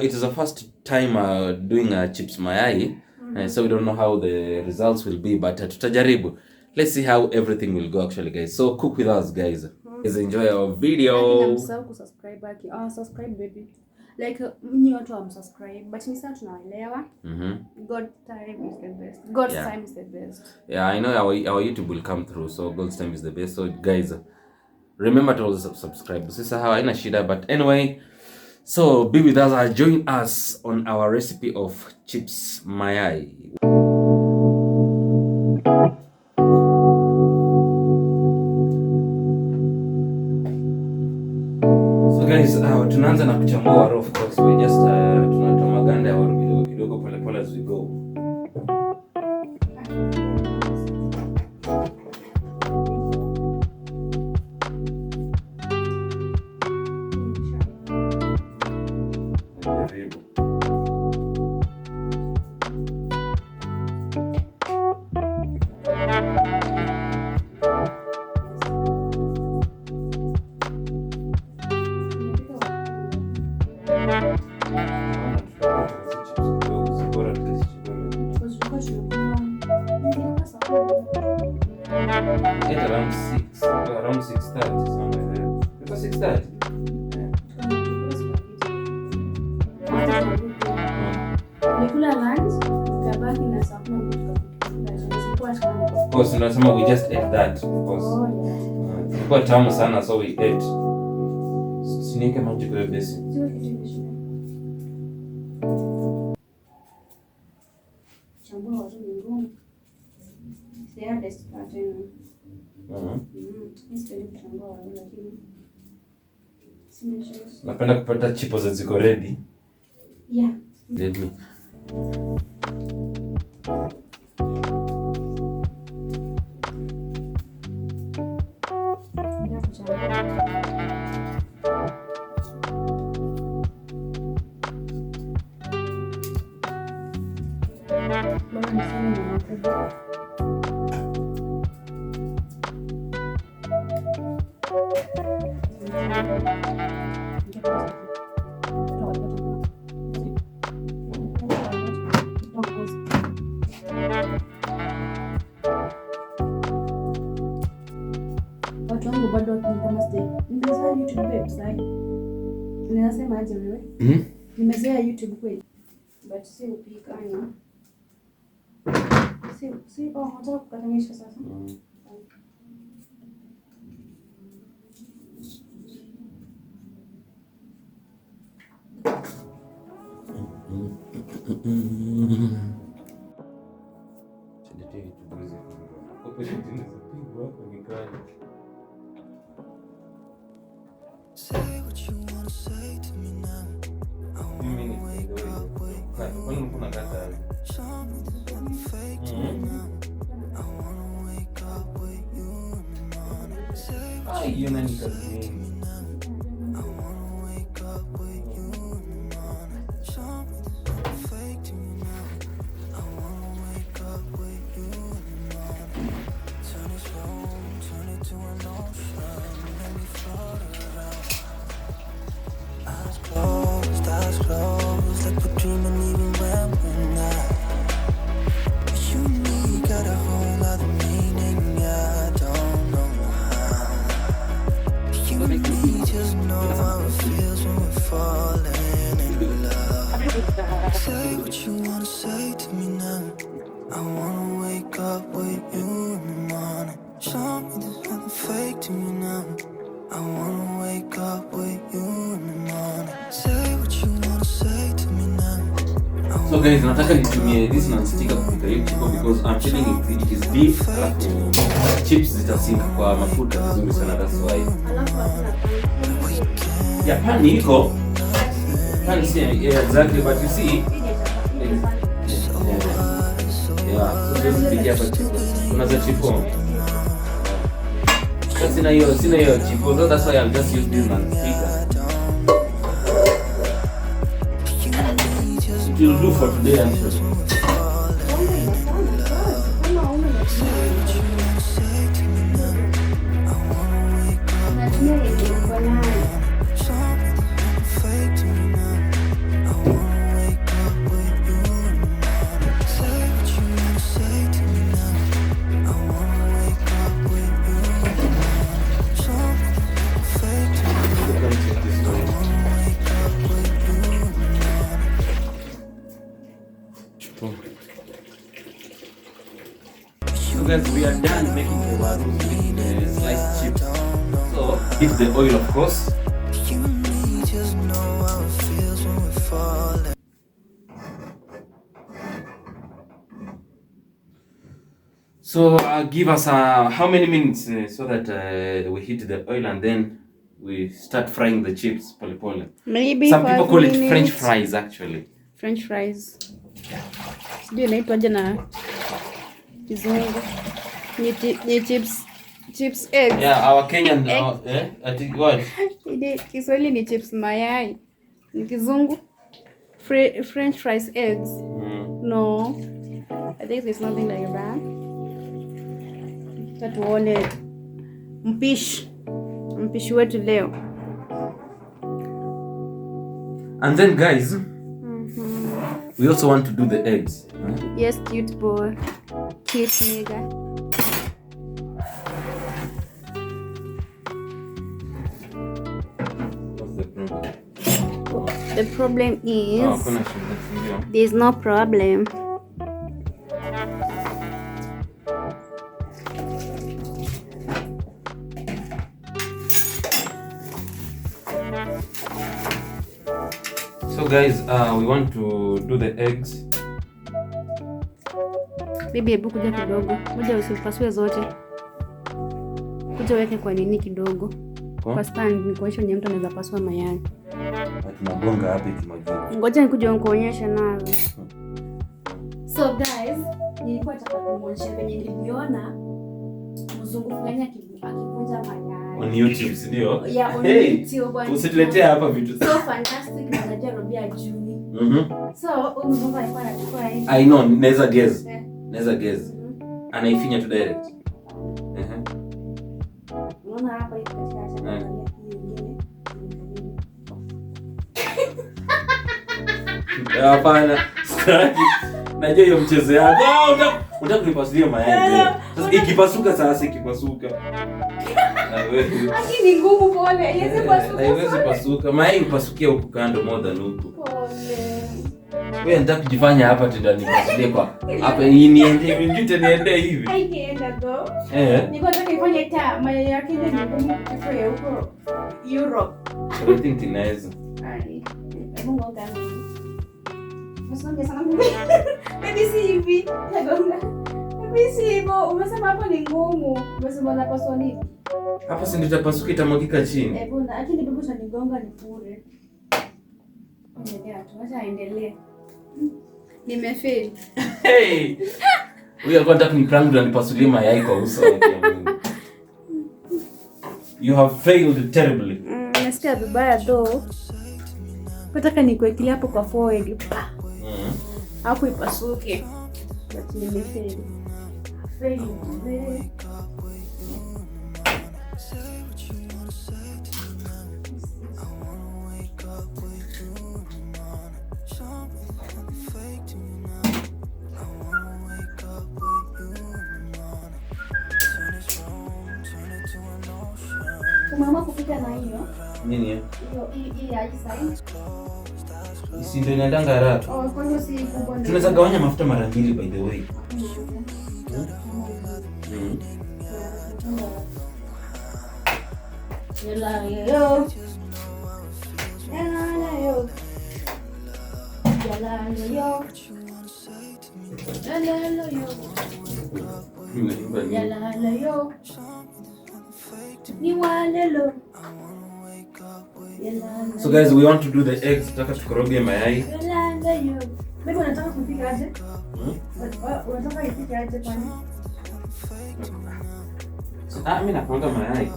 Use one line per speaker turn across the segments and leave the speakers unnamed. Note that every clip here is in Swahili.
It is the first time doing chips mayai, so we don't know how the results will be, but tutajaribu. Let's see how everything will go actually, guys. So cook with us, guys. Please enjoy our video.
Subscribe baby. Like mni watu subscribe, but ni sasa tunaelewa. God's time is the best. God's time is the best.
Yeah, I know our YouTube will come through, so God's time is the best. So guys, remember to also subscribe. Sasa haina shida, but anyway, so be with us, join us on our recipe of chips mayai. So guys, tunaanza na kuchambua, of course we just tunatoa maganda ya kidogo kidogo pole pole as we go. Get around 6:30 somewhere there. It was 6:30. Of course, unasema we just ate that. Of course. Ilikuwa tamu sana, so we ate. Sinike maji kwa besi.
Chambua watu ngumu. Siada tena.
Napenda kupata chipo za ziko ready.
Yeah.
Let me.
Watu wangu bado kama stay. Nimezoea YouTube babe sasa. Ninasema aje wewe? Nimezoea YouTube kweli. But si upika ana. Si nataka kukatanisha sasa.
Say what you wanna say to me now. I wanna wake up with you. Show me there's nothing fake to me now. I wanna wake up with you in the morning. Say what you wanna say to me now. I wanna wake up with you in the morning. Show me there's nothing fake to me now. I wanna wake up with you in the morning. Turn this room, turn it to an ocean. Let me float around. Eyes closed, like we're dreaming even when we're not. You and me got a whole other meaning, yeah, I don't know how. You and me just know how it feels when we're falling in love. Say what you wanna say to me now. I wanna wake up with you in the morning. Show me there's nothing fake to me now. I wanna wake up with you in the morning. Say what you wanna say to me now.
So guys, nataka nitumie this non-stick kupika hiyo chipo because I'm feeling it is deep. Alafu chips zitasinka kwa mafuta vizuri sana, that's why. Yeah, pani iko. Pani si exactly, but you see. Yeah, so just pigia hapa chipo. Unaza chipo. Sina hiyo chipo, so that's why I'll just use this non-stick. It will do for today actually.
I
guys, we are done making the warus with the sliced chips. So heat the oil, of course.
You and me just know how it feels when we fall.
So give us how many minutes so that we heat the oil and then we start frying the chips pole pole.
Maybe
some people call
minutes.
it French fries actually.
French fries. Sijui inaitwaje na Kizungu. Ni chips eggs.
Yeah, our Kenyan I think what?
Kiswahili ni chips mayai. Ni Kizungu French fries eggs. No. I think it's something like that. Tuone mpishi wetu leo.
And then guys, we also want to do the eggs.
Yes, cute boy. Cute nigga.
What's the problem?
The problem is
kuna shida.
there's no problem.
So guys, we want to do the eggs.
Bibi, hebu kuja kidogo. Moja usipasue zote. Kuja weke kwa nini kidogo. Kwa stand ni kuonyesha mtu anaweza pasua mayai.
Tunagonga hapa kimageni.
Ngoja nikuje nikuonyeshe nazo. So guys, nilikuwa nataka kuonyesha venye niliona mzungu fulani akivunja mayai.
On YouTube, ndio?
Yeah, on YouTube.
Usituletee hapa vitu.
So fantastic na najua Robia juu. So, mzungu alikuwa anachukua hivi.
I know, naweza guess. Naweza guess. Anaifinya tu direct.
Unaona hapa hivi katika
hapana. Najua hiyo mchezo yako. Unataka kunipasulia mayai. Sasa ikipasuka
Lakini ngumu pole. Haiwezi pasuka.
Haiwezi pasuka. Mayai upasukia huku kando more than huku.
Pole.
Wewe nataka kujifanya hapa tena nipasulie kwa. Hapa niende niende hivi.
Haikienda though. Niko nataka ifanye taa mayai yake ndio ngumu kuliko ya huko Europe.
I think inaweza.
Hebu ngoja. Msonge sana. Baby si hivi. Baby si hivyo. Umesema hapo ni ngumu. Umesema napaswa nini?
Hapo si ndio itapasuka itamwagika chini.
Bunda, lakini bibi utanigonga ni bure. Endelea tu, acha aendelee. Nimefail.
Hey. Wewe alikuwa anataka kuniprank ndo nipasulie mayai kwa uso wake. You have failed terribly.
Nasikia vibaya though. Nataka nikuwekelea hapo kwa forehead. Hapo ipasuke. But nimefail. Fail. Mama kupika na hiyo.
Nini
hiyo? Hii aje sasa?
Si ndio inaendanga haraka.
Kwa hiyo si kubwa.
Tunaweza gawanya mafuta mara mbili by the way.
Yala yo.
So guys, we want to do the eggs. Tutaka tukoroge mayai.
Bado unataka kupika aje? Unataka ipike aje kwani?
Mimi napanga mayai.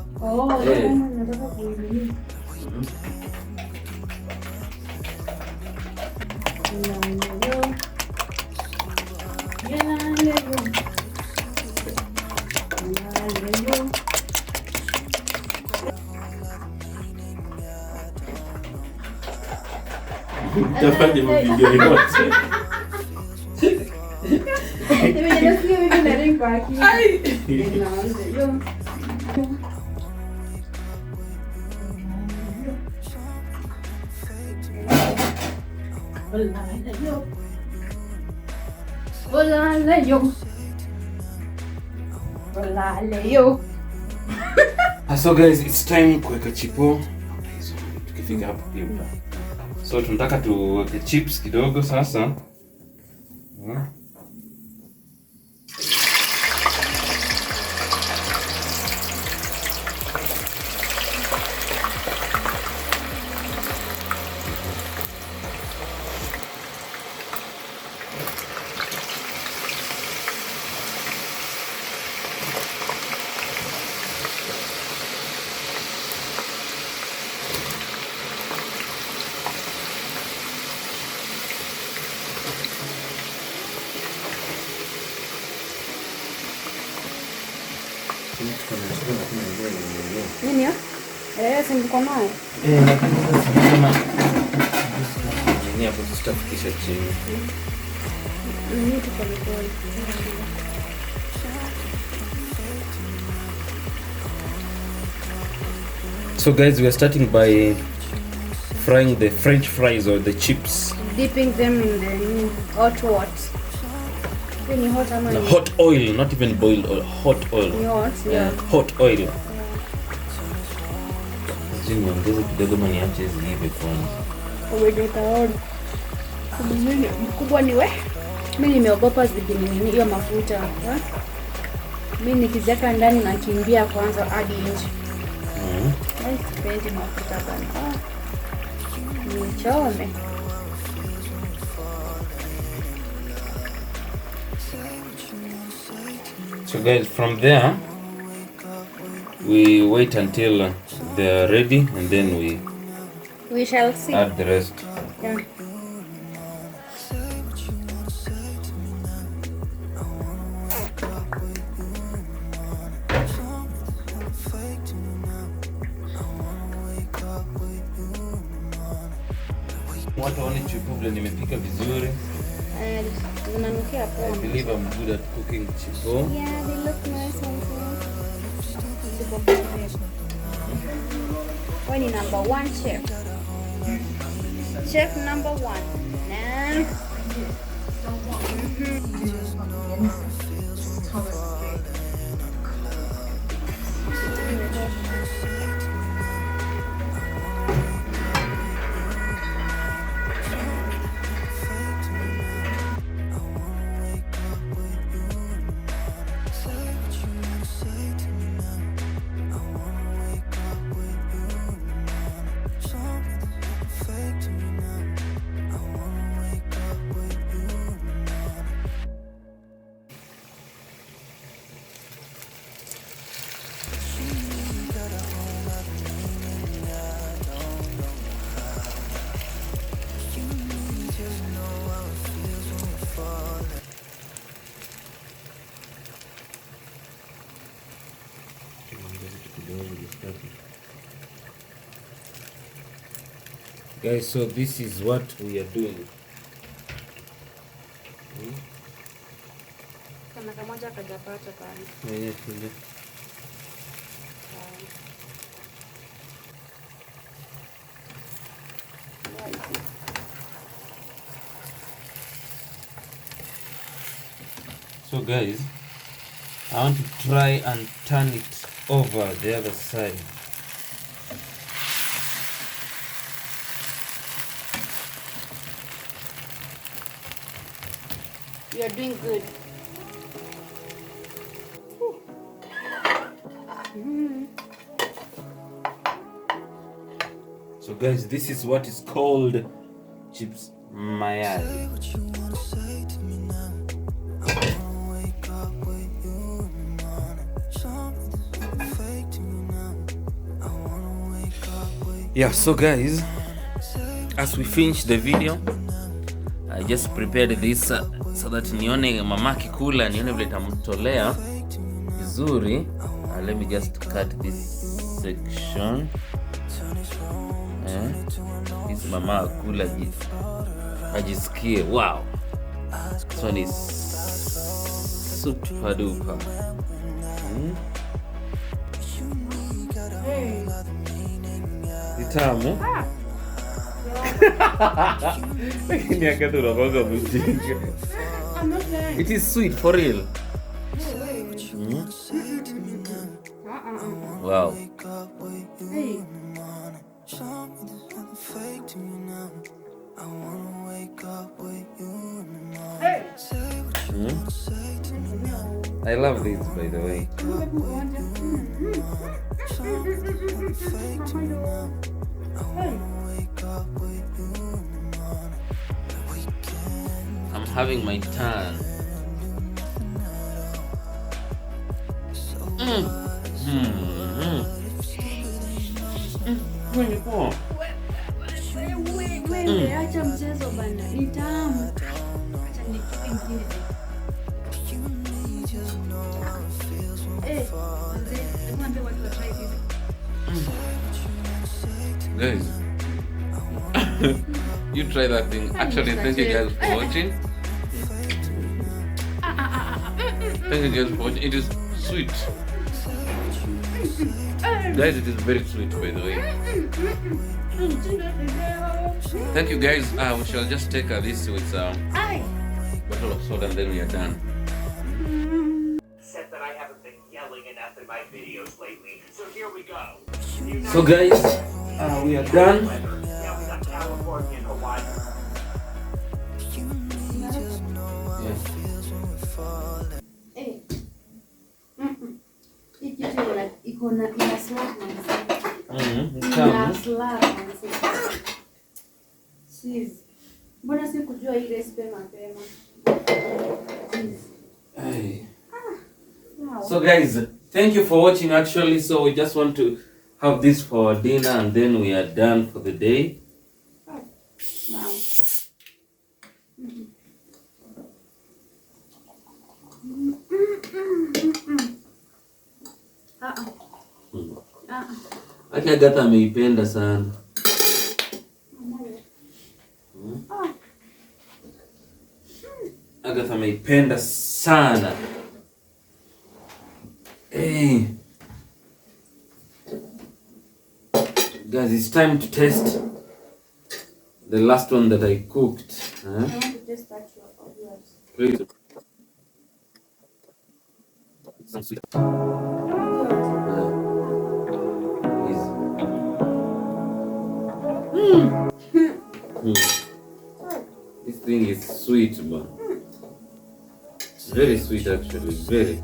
Nataka kuimimina.
Tafadhali mpige yote.
Nimejisikia mimi na ring kwa akili. Lale yo.
So guys, it's time kuweka chipo. Tukifika hapo pia. So tunataka tuweke chips kidogo sasa.
Nini ya? Si niko nayo.
Lakini sasa sijasema nini hapo tutafikisha chini.
Nini tuko pole.
So guys, we are starting by frying the French fries or the chips.
Dipping them in the hot water. Ni hot ama
No, hot oil, not even boiled oil, hot oil.
ni hot, yeah.
Hot oil. Sijui niongeze kidogo ama niache ziive kwanza.
Umejota hodi. Mimi mkubwa ni we. Mimi nimeogopa zikini hiyo mafuta. Mimi nikiziweka ndani na kimbia kwanza hadi nje. Sipendi mafuta bana. Nichome.
So guys, from there we wait until they're ready and then
We shall see.
add the rest.
Yeah.
Watu waone chipo vile nimepika vizuri.
Zinanukia poa.
I believe I'm good at cooking chipo.
Yeah, they look nice and When you number 1 chef. Chef number 1. Nah.
Guys, so this is what we are doing.
Kana kamoja kajapata pale.
Yeah. So guys, I want to try and turn it over the other side.
You are doing good.
So guys, this is what is called chips mayai. Yeah, so guys, as we finish the video, I just prepared this so that nione mama akikula nione vile tamtolea vizuri. Let me just cut this section. This mama akula ajisikie wow. This one is super duper. Itamu. It is sweet for real. Wow.
Hey.
I love this, by the way. I'm having my turn.
Wewe acha mchezo bana, ni tamu. Acha nikipe ingine.
Guys, you try that thing. Actually, thank you guys for watching. Thank you guys for watching. It is sweet. Guys, it is very sweet, by the way. Thank you guys. We shall just take this with a bottle of soda and then we are done.
Said that I haven't been yelling enough in my videos lately, so here we go.
So guys, we are done.
Now we got California and Hawaii.
Hii kitu iko na ina slap
Tamu.
Mbona sikujua hii recipe mapema?
Hey.
Wow.
So guys, thank you for watching actually. So we just want to have this for dinner and then we are done for the day.
Wow.
Aki Agatha ameipenda sana. Agatha ameipenda sana. Hey. Guys, it's time to test the last one that I cooked.
I want to taste that of yours.
Please. Some sweet. This thing is sweet, man. Very sweet, actually. Very.